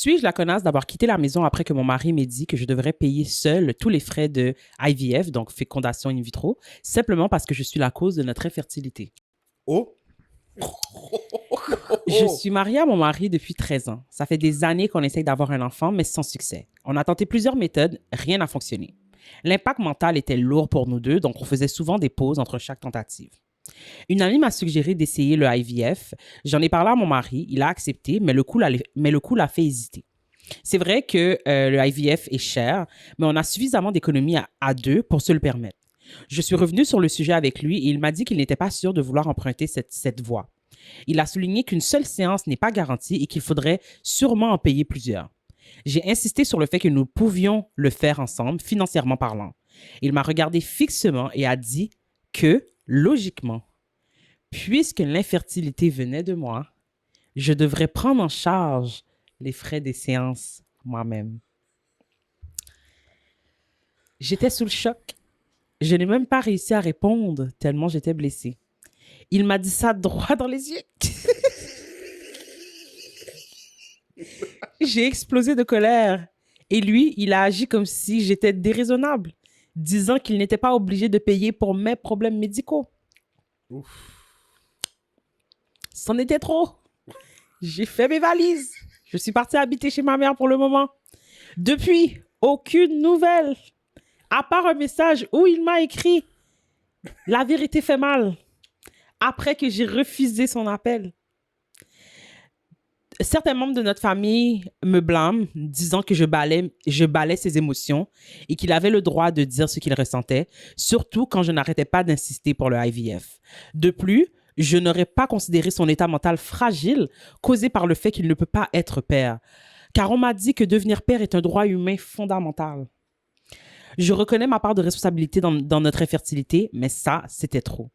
Suis-je la connasse d'avoir quitté la maison après que mon mari m'ait dit que je devrais payer seule tous les frais de IVF, donc fécondation in vitro, simplement parce que je suis la cause de notre infertilité? Oh! Je suis mariée à mon mari depuis 13 ans. Ça fait des années qu'on essaye d'avoir un enfant, mais sans succès. On a tenté plusieurs méthodes, rien n'a fonctionné. L'impact mental était lourd pour nous deux, donc on faisait souvent des pauses entre chaque tentative. Une amie m'a suggéré d'essayer le IVF. J'en ai parlé à mon mari, il a accepté, mais le coût l'a fait hésiter. C'est vrai que le IVF est cher, mais on a suffisamment d'économies à deux pour se le permettre. Je suis revenue sur le sujet avec lui et il m'a dit qu'il n'était pas sûr de vouloir emprunter cette voie. Il a souligné qu'une seule séance n'est pas garantie et qu'il faudrait sûrement en payer plusieurs. J'ai insisté sur le fait que nous pouvions le faire ensemble, financièrement parlant. Il m'a regardé fixement et a dit que, logiquement, puisque l'infertilité venait de moi, je devrais prendre en charge les frais des séances moi-même. J'étais sous le choc. Je n'ai même pas réussi à répondre tellement j'étais blessée. Il m'a dit ça droit dans les yeux. J'ai explosé de colère. Et lui, il a agi comme si j'étais déraisonnable, disant qu'il n'était pas obligé de payer pour mes problèmes médicaux. Ouf. C'en était trop. J'ai fait mes valises. Je suis partie habiter chez ma mère pour le moment. Depuis, aucune nouvelle. À part un message où il m'a écrit « La vérité fait mal » après que j'ai refusé son appel. Certains membres de notre famille me blâment, disant que je balais ses émotions et qu'il avait le droit de dire ce qu'il ressentait, surtout quand je n'arrêtais pas d'insister pour le IVF. De plus, je n'aurais pas considéré son état mental fragile causé par le fait qu'il ne peut pas être père, car on m'a dit que devenir père est un droit humain fondamental. Je reconnais ma part de responsabilité dans notre infertilité, mais ça, c'était trop.